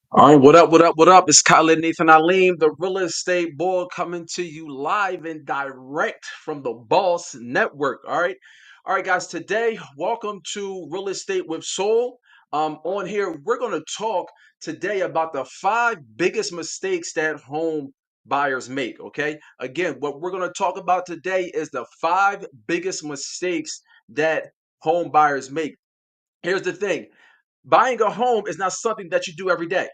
All right, what up, what up, what up? It's Khalid Nathan Alim, the real estate boy, coming to you live and direct from the Boss Network. All right, guys. Today, welcome to Real Estate with Soul. On here, we're going to talk today about the five biggest mistakes that home buyers make. Okay, again, what we're going to talk about today is the five biggest mistakes that home buyers make. Here's the thing: buying a home is not something that you do every day.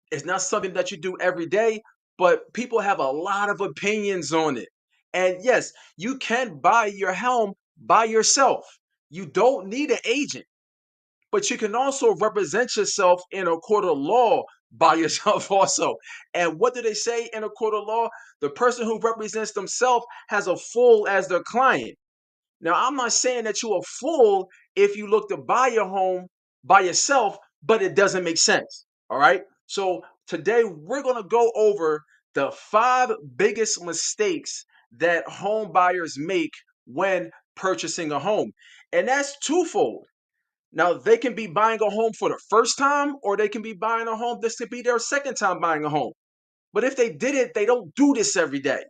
It's not something that you do every day, but people have a lot of opinions on it. And yes, you can buy your home by yourself. You don't need an agent, but you can also represent yourself in a court of law by yourself also. And what do they say in a court of law? The person who represents themselves has a fool as their client. Now, I'm not saying that you're a fool if you look to buy your home by yourself, but it doesn't make sense. All right. So today we're going to go over the five biggest mistakes that home buyers make when purchasing a home. And that's twofold. Now, they can be buying a home for the first time, or they can be buying a home. This could be their second time buying a home. But if they did it, they don't do this every day.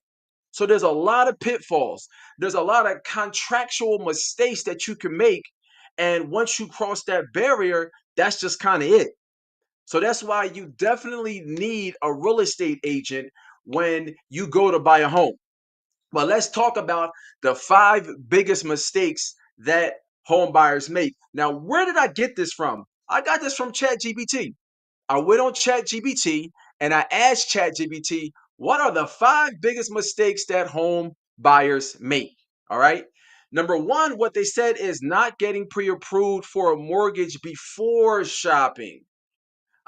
So there's a lot of pitfalls. There's a lot of contractual mistakes that you can make. And once you cross that barrier, that's just kind of it. So that's why you definitely need a real estate agent when you go to buy a home. But let's talk about the five biggest mistakes that home buyers make. Now, where did I get this from? I got this from ChatGPT. I went on ChatGPT and I asked ChatGPT, what are the five biggest mistakes that home buyers make? All right. Number one, what they said is not getting pre approved for a mortgage before shopping.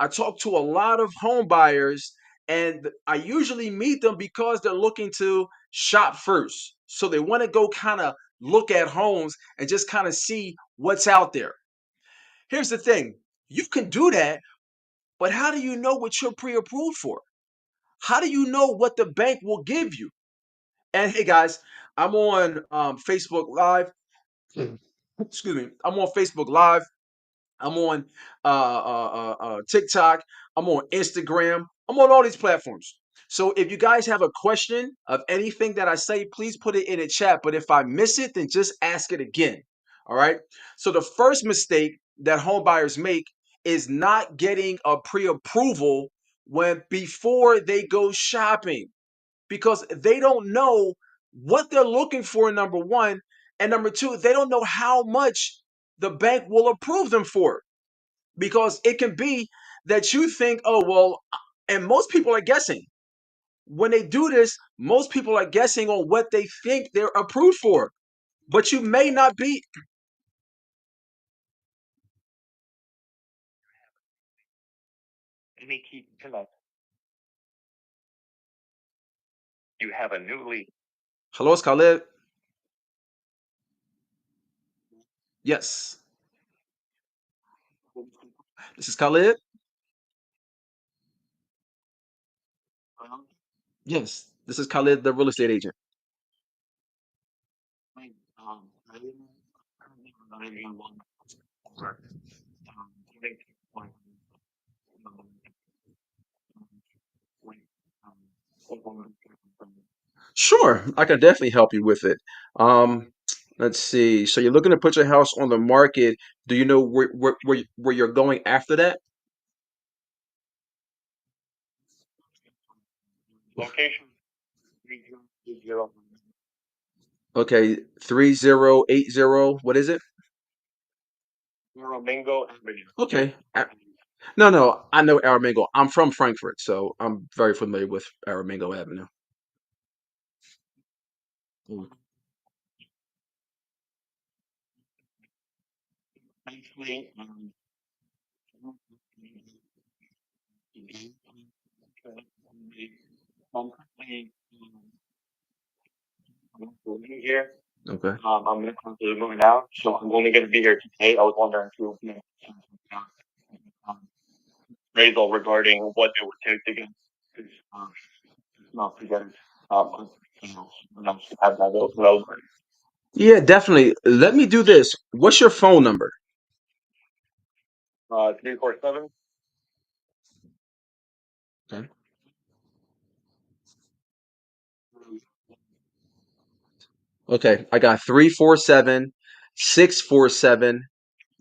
I talk to a lot of home buyers and I usually meet them because they're looking to shop first. So they want to go kind of look at homes and just kind of see what's out there. Here's the thing: you can do that, but how do you know what you're pre approved for? How do you know what the bank will give you? And hey, guys, I'm on Facebook Live. Excuse me. I'm on Facebook Live. I'm on TikTok. I'm on Instagram. I'm on all these platforms. So if you guys have a question of anything that I say, please put it in the chat. But if I miss it, then just ask it again. All right. So the first mistake that home buyers make is not getting a pre-approval when before they go shopping because they don't know what they're looking for, number one, and number two, they don't know how much the bank will approve them for, because it can be that you think, oh, well, and most people are guessing. When they do this, most people are guessing on what they think they're approved for, but you may not be. Any key connect. You have a new lead. Hello, it's Khalid. Yes, this is Khalid. Yes, this is Khalid, the real estate agent. Sure, I can definitely help you with it. Um, let's see. So you're looking to put your house on the market. Do you know where you're going after that? Location 3080. Okay, 3080. What is it? Mingo Avenue. Okay. No, no, I know Aramingo. I'm from Frankfurt, so I'm very familiar with Aramingo Avenue. Mm. Actually, I'm currently living here. Okay. I'm currently moving out, so I'm only going to be here today. I was wondering if you know, um, appraisal regarding what it would take to get this, not to get it, not to have that low. Yeah, definitely. Let me do this. What's your phone number? 347 Okay. Okay. I got 347 647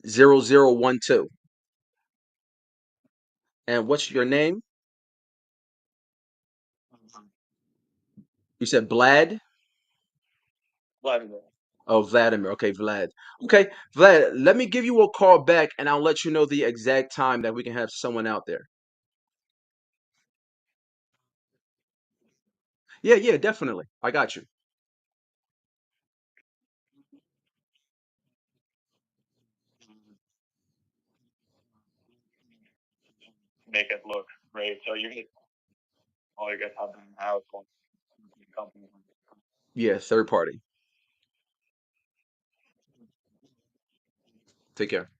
0012. And what's your name? You said Vlad? Vladimir. Oh, Vladimir. Okay, Vlad. Okay, Vlad, let me give you a call back and I'll let you know the exact time that we can have someone out there. Yeah, yeah, definitely. I got you. Make it look great. So you get all you guys have in the house one company. Yeah, third party. Take care.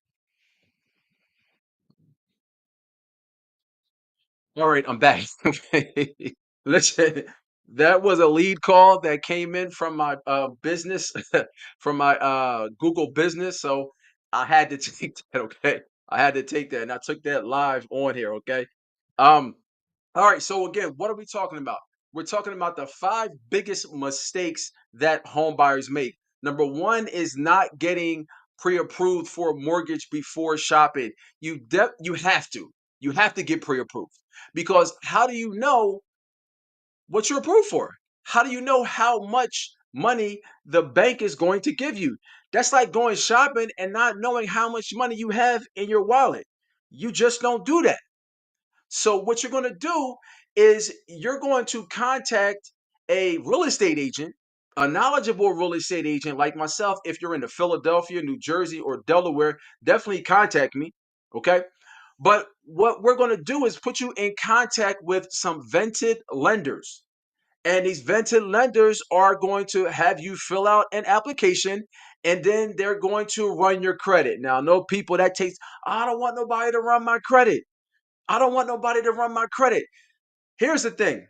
All right, I'm back. Okay. Listen, that was a lead call that came in from my business, from my Google business. So I had to take that, okay? I had to take that and I took that live on here, okay? Um, all right, so again, what are we talking about? We're talking about the five biggest mistakes that home buyers make. Number one is not getting pre-approved for a mortgage before shopping. You have to. You have to get pre-approved because how do you know what you're approved for? How do you know how much money the bank is going to give you? That's like going shopping and not knowing how much money you have in your wallet. You just don't do that. So what you're going to do is you're going to contact a real estate agent, a knowledgeable real estate agent like myself. If you're in the Philadelphia, New Jersey, or Delaware, definitely contact me. Okay. But what we're going to do is put you in contact with some vented lenders. And these vented lenders are going to have you fill out an application and then they're going to run your credit. Now, I know people that takes, I don't want nobody to run my credit. I don't want nobody to run my credit. Here's the thing.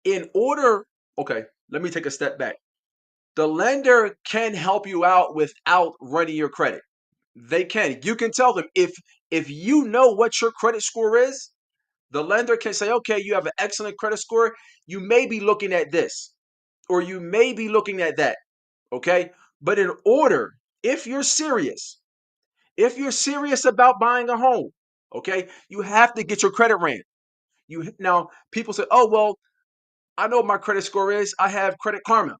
In order, okay, let me take a step back. The lender can help you out without running your credit. They can. You can tell them if you know what your credit score is, the lender can say, "Okay, you have an excellent credit score. You may be looking at this or you may be looking at that." Okay? But in order, if you're serious, if you're serious about buying a home, okay, you have to get your credit ran. You now people say, "Oh well, I know what my credit score is. I have Credit Karma."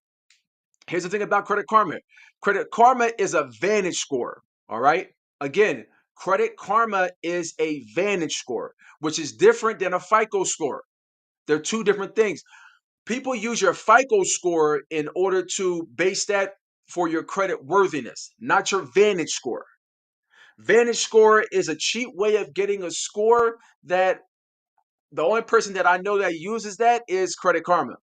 Here's the thing about Credit Karma. Credit Karma is a Vantage score. All right. Again, Credit Karma is a Vantage score, which is different than a FICO score. They're two different things. People use your FICO score in order to base that for your credit worthiness, not your Vantage score. Vantage score is a cheap way of getting a score that the only person that I know that uses that is Credit Karma,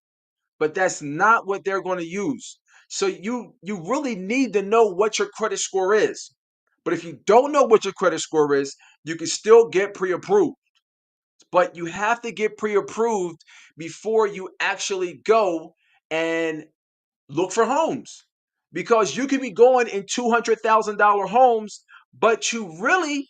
but that's not what they're going to use. So you really need to know what your credit score is. But if you don't know what your credit score is, you can still get pre-approved. But you have to get pre-approved before you actually go and look for homes. Because you could be going in $200,000 homes, but you really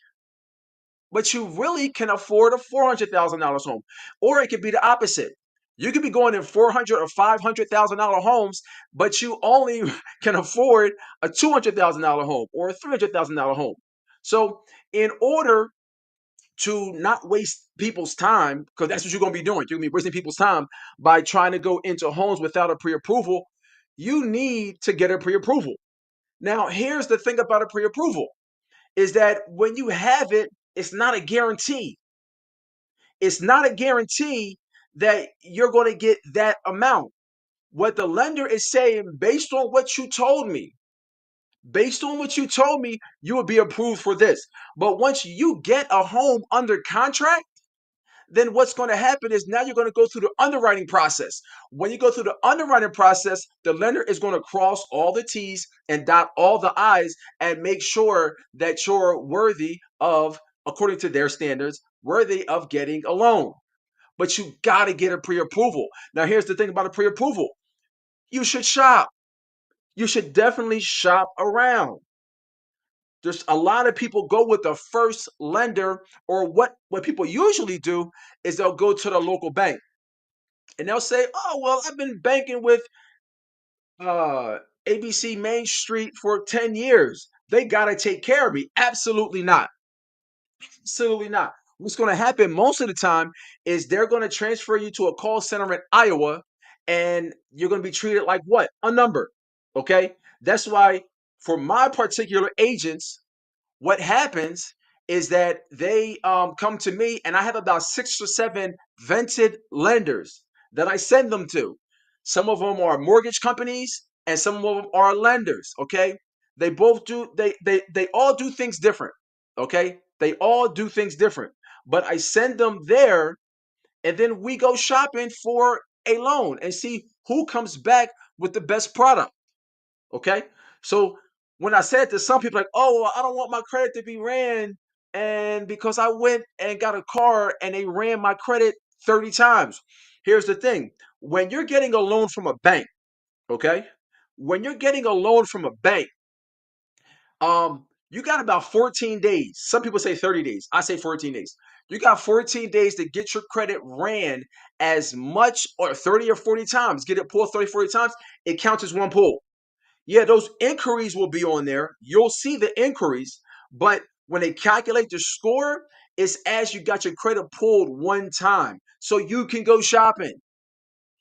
can afford a $400,000 home. Or it could be the opposite. You could be going in 400 or $500,000 homes, but you only can afford a $200,000 home or a $300,000 home. So, in order to not waste people's time, because that's what you're going to be doing, you're going to be wasting people's time by trying to go into homes without a pre-approval. You need to get a pre-approval. Now, here's the thing about a pre-approval is that when you have it, it's not a guarantee. It's not a guarantee that you're going to get that amount. What the lender is saying, based on what you told me, you would be approved for this. But once you get a home under contract, then what's going to happen is now you're going to go through the underwriting process. When you go through the underwriting process, the lender is going to cross all the T's and dot all the I's and make sure that you're worthy of, according to their standards, worthy of getting a loan. But you got to get a pre approval. Now, here's the thing about a pre approval, you should shop. You should definitely shop around. There's a lot of people go with the first lender, or what people usually do is they'll go to the local bank and they'll say, "Oh, well, I've been banking with uh, ABC Main Street for 10 years. They got to take care of me." Absolutely not. Absolutely not. What's going to happen most of the time is they're going to transfer you to a call center in Iowa, and you're going to be treated like what? A number. Okay. That's why for my particular agents, what happens is that they come to me, and I have about 6 or 7 vented lenders that I send them to. Some of them are mortgage companies and some of them are lenders. Okay. They both do, they all do things different. Okay. They all do things different, but I send them there, and then we go shopping for a loan and see who comes back with the best product. Okay. So when I said to some people, like, "Oh, well, I don't want my credit to be ran," and because I went and got a car and they ran my credit 30 times. Here's the thing. When you're getting a loan from a bank, okay? When you're getting a loan from a bank, you got about 14 days. Some people say 30 days. I say 14 days. You got 14 days to get your credit ran as much, or 30 or 40 times. Get it pulled 30, 40 times. It counts as one pull. Yeah, those inquiries will be on there. You'll see the inquiries, but when they calculate the score, it's as you got your credit pulled one time. So you can go shopping.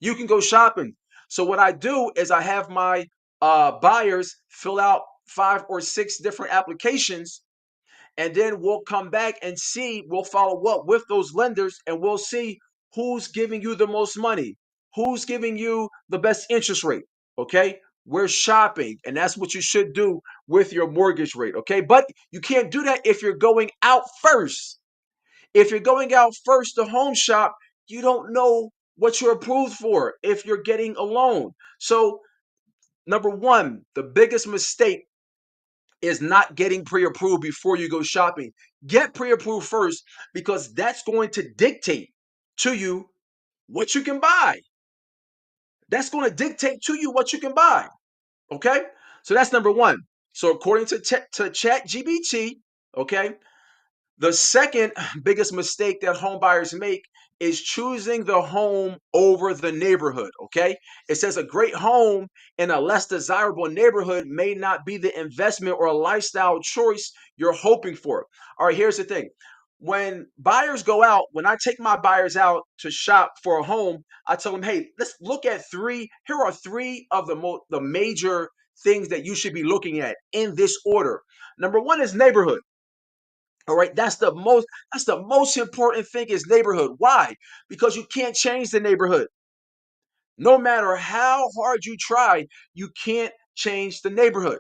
You can go shopping. So what I do is I have my buyers fill out 5 or 6 different applications, and then we'll come back and see, we'll follow up with those lenders, and we'll see who's giving you the most money, who's giving you the best interest rate. Okay, we're shopping, and that's what you should do with your mortgage rate. Okay, but you can't do that if you're going out first. If you're going out first to home shop, you don't know what you're approved for if you're getting a loan. So number one, the biggest mistake is not getting pre-approved before you go shopping. Get pre-approved first, because that's going to dictate to you what you can buy. That's going to dictate to you what you can buy. Okay? So that's number one. So according to Chat GBT, okay, the second biggest mistake that home buyers make is choosing the home over the neighborhood. Okay. It says a great home in a less desirable neighborhood may not be the investment or a lifestyle choice you're hoping for. All right. Here's the thing. When buyers go out, when I take my buyers out to shop for a home, I tell them, "Hey, let's look at three. Here are three of the major things that you should be looking at in this order. Number one is neighborhood. All right, that's the most important thing is neighborhood. Why? Because you can't change the neighborhood. No matter how hard you try, you can't change the neighborhood.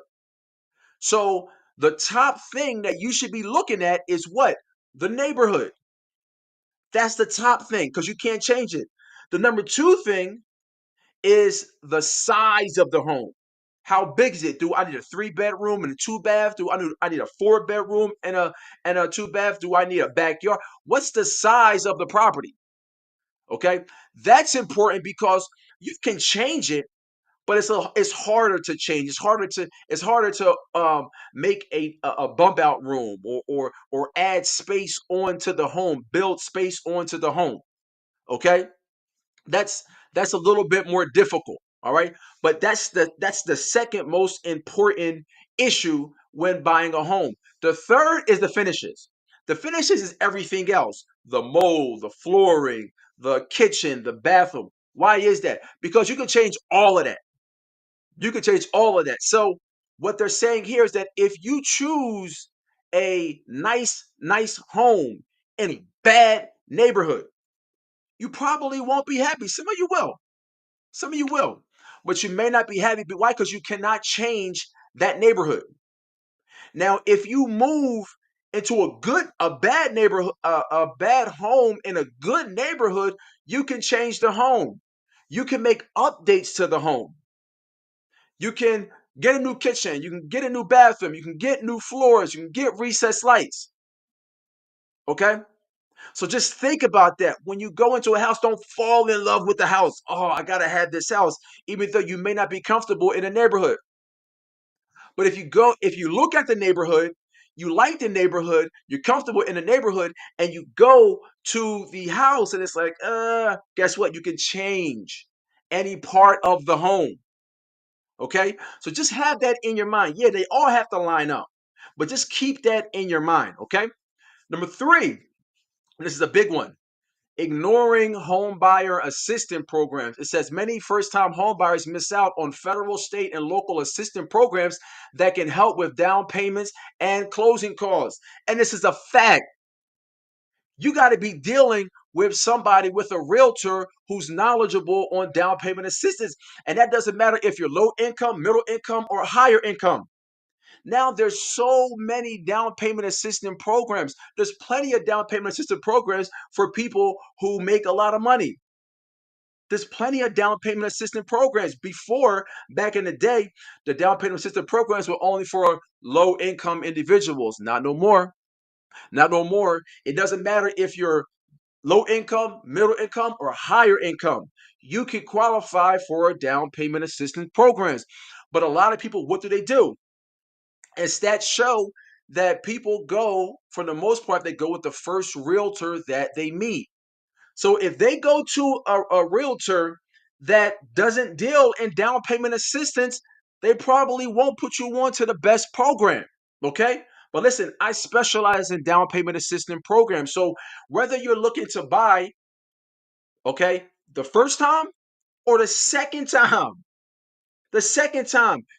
So the top thing that you should be looking at is what? The neighborhood. That's the top thing because you can't change it. The number two thing is the size of the home. How big is it? Do I need a 3 bedroom and a 2 bath? Do I need a 4 bedroom and a 2 bath? Do I need a backyard? What's the size of the property? Okay, that's important because you can change it, but it's harder to change. It's harder to make a bump out room, or add space onto the home, build space onto the home. Okay, that's that's a little bit more difficult. All right, but that's the second most important issue when buying a home. The third is the finishes. The finishes is everything else: the mold, the flooring, the kitchen, the bathroom. Why is that? Because you can change all of that. You can change all of that. So what they're saying here is that if you choose a nice home in a bad neighborhood, you probably won't be happy. Some of you will. Some of you will, but you may not be happy. Why? Because you cannot change that neighborhood. Now, if you move into a bad neighborhood, a bad home in a good neighborhood, you can change the home. You can make updates to the home. You can get a new kitchen. You can get a new bathroom. You can get new floors. You can get recessed lights. Okay. So just think about that. When you go into a house, don't fall in love with the house. Oh, I gotta have this house, even though you may not be comfortable in a neighborhood. But if you look at the neighborhood you like the neighborhood, you're comfortable in the neighborhood, and you go to the house and it's like, guess what? You can change any part of the home. Okay? So just have that in your mind. Yeah, they all have to line up, but just keep that in your mind. Okay? Number three, this is a big one. Ignoring home buyer assistance programs. It says many first time home buyers miss out on federal, state, and local assistance programs that can help with down payments and closing costs. And this is a fact. You got to be dealing with somebody, with a realtor who's knowledgeable on down payment assistance. And that doesn't matter if you're low income, middle income, or higher income. Now there's so many down payment assistance programs. There's plenty of down payment assistance programs for people who make a lot of money. There's plenty of down payment assistance programs. Before, back in the day, the down payment assistance programs were only for low income individuals. Not no more. Not no more. It doesn't matter if you're low income, middle income, or higher income. You can qualify for down payment assistance programs. But a lot of people, what do? And stats show that people go, for the most part, they go with the first realtor that they meet. So if they go to a realtor that doesn't deal in down payment assistance, they probably won't put you on to the best program. Okay. But listen, I specialize in down payment assistance programs. So whether you're looking to buy, okay, the first time or the second time,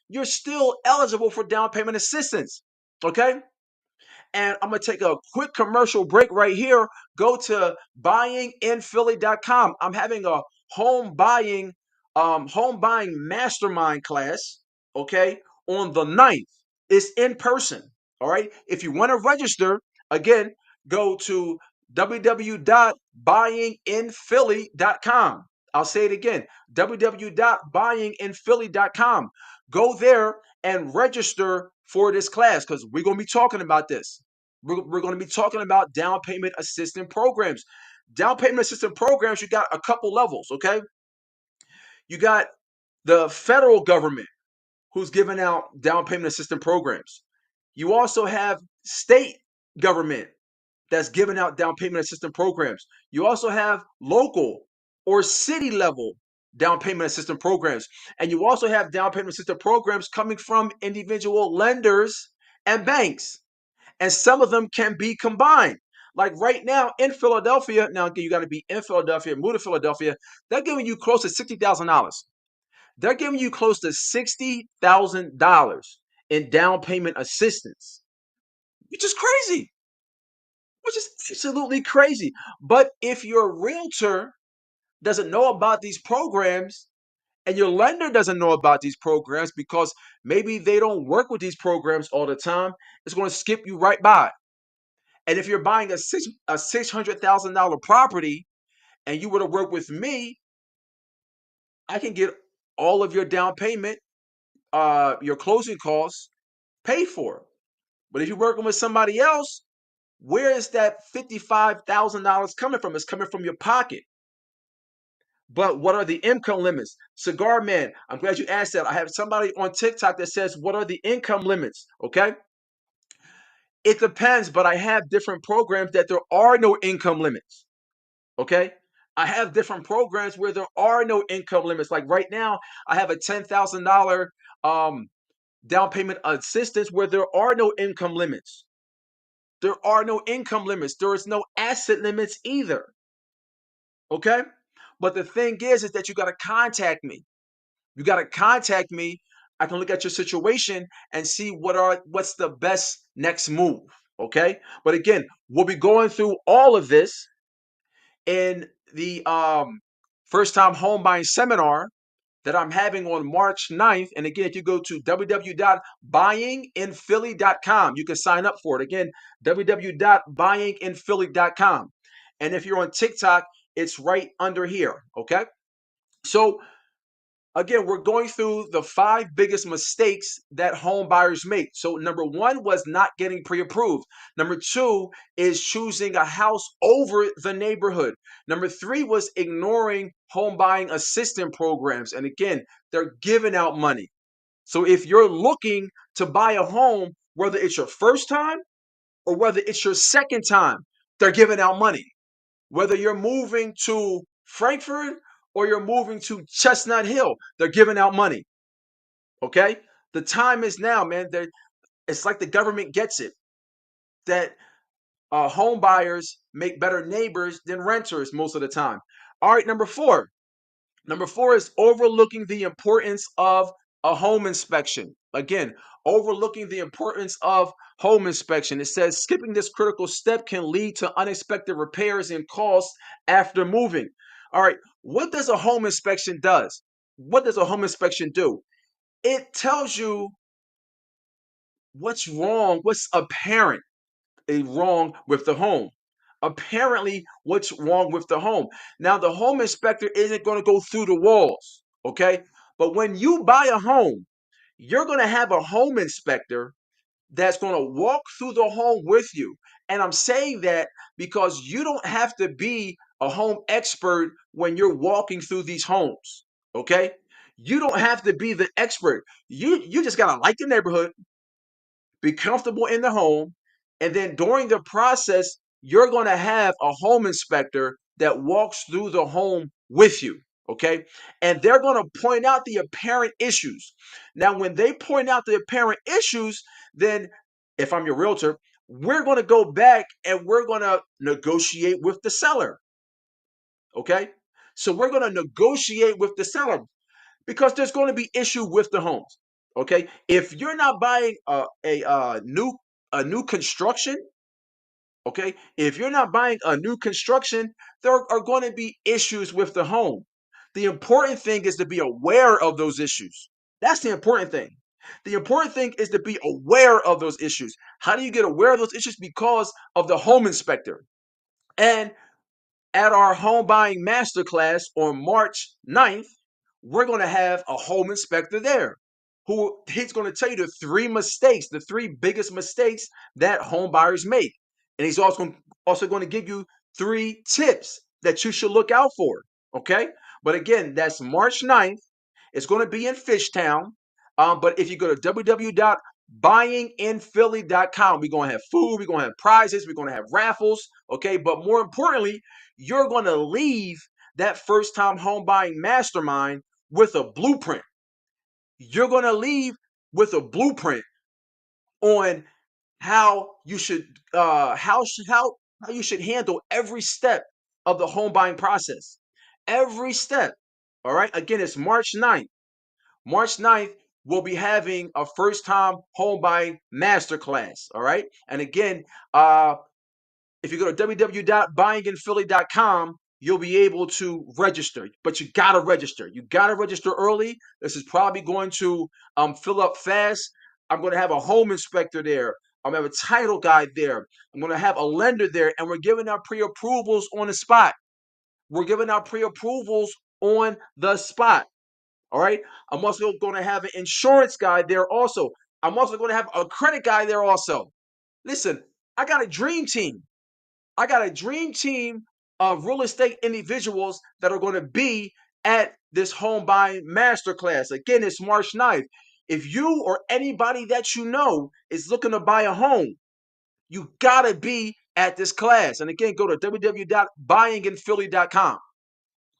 you're still eligible for down payment assistance. Okay. And I'm going to take a quick commercial break right here. Go to buyinginphilly.com. I'm having a home buying mastermind class, okay, on the 9th. It's in person. All right. If you want to register, again, go to www.buyinginphilly.com. I'll say it again, www.buyinginphilly.com. Go there and register for this class because we're going to be talking about this. We're going to be talking about down payment assistance programs. Down payment assistance programs, you got a couple levels, okay? You got the federal government who's giving out down payment assistance programs. You also have state government that's giving out down payment assistance programs. You also have local or city level down payment assistance programs. And you also have down payment assistance programs coming from individual lenders and banks. And some of them can be combined. Like right now in Philadelphia, now again, you got to be in Philadelphia, move to Philadelphia, they're giving you close to $60,000. They're giving you close to $60,000 in down payment assistance, which is crazy, which is absolutely crazy. But if your realtor doesn't know about these programs and your lender doesn't know about these programs because maybe they don't work with these programs all the time, it's going to skip you right by. And if you're buying a $600,000 property and you were to work with me, I can get all of your down payment, your closing costs paid for. But if you're working with somebody else, where is that $55,000 coming from? It's coming from your pocket. But what are the income limits? Cigar Man, I'm glad you asked that. I have somebody on TikTok that says, what are the income limits? Okay. It depends, but I have different programs that there are no income limits. Okay. I have different programs where there are no income limits. Like right now, I have a $10,000 down payment assistance where there are no income limits. There are no income limits. There is no asset limits either. Okay. But the thing is that you got to contact me. You got to contact me. I can look at your situation and see what's the best next move. Okay. But again, we'll be going through all of this in the first time home buying seminar that I'm having on March 9th. And again, if you go to www.buyinginphilly.com, you can sign up for it. Again, www.buyinginphilly.com. And if you're on TikTok, it's right under here. Okay. So again, we're going through the 5 biggest mistakes that home buyers make. So number 1 was not getting pre-approved. Number 2 is choosing a house over the neighborhood. Number 3 was ignoring home buying assistance programs. And again, they're giving out money. So if you're looking to buy a home, whether it's your first time or whether it's your second time, they're giving out money. Whether you're moving to Frankfurt or you're moving to Chestnut Hill, they're giving out money. Okay? The time is now, man. It's like the government gets it that home buyers make better neighbors than renters most of the time. All right, number four. Number four is overlooking the importance of a home inspection. Again, overlooking the importance of home inspection. It says skipping this critical step can lead to unexpected repairs and costs after moving. All right, what does a home inspection does? What does a home inspection do? It tells you what's wrong, what's apparent wrong with the home. Apparently, what's wrong with the home. Now, the home inspector isn't going to go through the walls, okay? But when you buy a home, you're going to have a home inspector that's going to walk through the home with you. And I'm saying that because you don't have to be a home expert when you're walking through these homes, okay? You don't have to be the expert. You just got to like the neighborhood, be comfortable in the home, and then during the process, you're going to have a home inspector that walks through the home with you. Okay. And they're going to point out the apparent issues. Now, when they point out the apparent issues, then if I'm your realtor, we're going to go back and we're going to negotiate with the seller. Okay. So we're going to negotiate with the seller because there's going to be issue with the homes. Okay, if you're not buying a new construction, okay, if you're not buying a new construction, there are going to be issues with the home. The important thing is to be aware of those issues. That's the important thing. The important thing is to be aware of those issues. How do you get aware of those issues? Because of the home inspector. And at our home buying masterclass on March 9th, we're going to have a home inspector there who he's going to tell you the three biggest mistakes that home buyers make. And he's also going to give you three tips that you should look out for. Okay. But again, that's March 9th. It's going to be in Fishtown. But if you go to www.buyinginphilly.com, we're going to have food, we're going to have prizes, we're going to have raffles. Okay. But more importantly, you're going to leave that first time home buying mastermind with a blueprint. You're going to leave with a blueprint on how you should how you should handle every step of the home buying process. Every step. All right. Again, it's March 9th. March 9th, we'll be having a first time home buying masterclass. All right. And again, if you go to www.buyinginphilly.com, you'll be able to register, but you got to register. You got to register early. This is probably going to fill up fast. I'm going to have a home inspector there. I'm going to have a title guy there. I'm going to have a lender there, and we're giving out pre-approvals on the spot. We're giving out pre-approvals on the spot. All right. I'm also going to have an insurance guy there also. I'm also going to have a credit guy there also. Listen, I got a dream team. I got a dream team of real estate individuals that are going to be at this home buying masterclass. Again, it's March 9th. If you or anybody that you know is looking to buy a home, you got to be at this class. And again, go to www.buyinginphilly.com.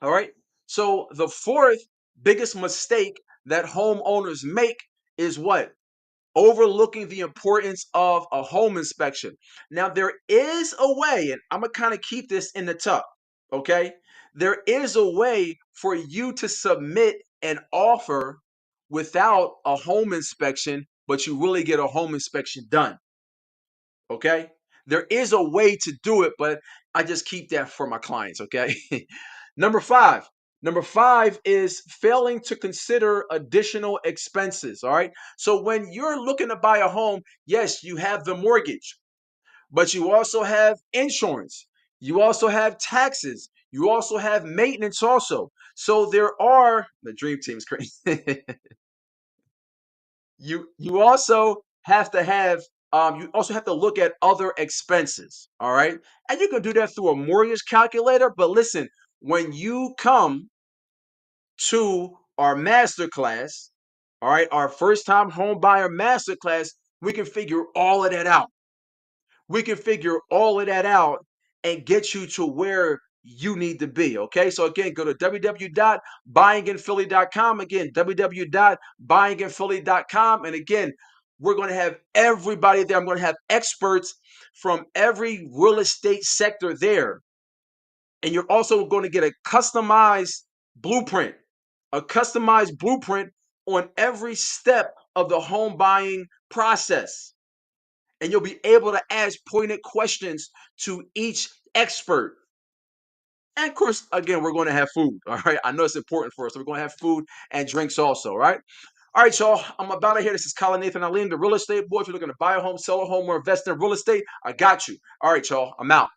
All right. So the fourth biggest mistake that homeowners make is what? Overlooking the importance of a home inspection. Now, there is a way, and I'm going to kind of keep this in the tuck, okay? There is a way for you to submit an offer without a home inspection, but you really get a home inspection done, okay? There is a way to do it, but I just keep that for my clients, okay? Number five. Number five is failing to consider additional expenses. All right. So when you're looking to buy a home, yes, you have the mortgage, but you also have insurance. You also have taxes. You also have maintenance also. So there are the dream team is crazy. You also have to have you also have to look at other expenses. All right. And you can do that through a mortgage calculator. But listen, when you come to our masterclass, all right, our first time home buyer masterclass, We can figure all of that out. We can figure all of that out and get you to where you need to be. Okay. So again, go to www.buyinginphilly.com. Again, www.buyinginphilly.com. And again, we're going to have everybody there. I'm going to have experts from every real estate sector there. And you're also going to get blueprint, a customized blueprint on every step of the home buying process. And you'll be able to ask pointed questions to each expert. And of course, again, we're going to have food. All right. I know it's important for us. So we're going to have food and drinks also. All right. All right, y'all. I'm about to hear. This is Colin Nathan Alim, the real estate boy. If you're looking to buy a home, sell a home, or invest in real estate, I got you. All right, y'all. I'm out.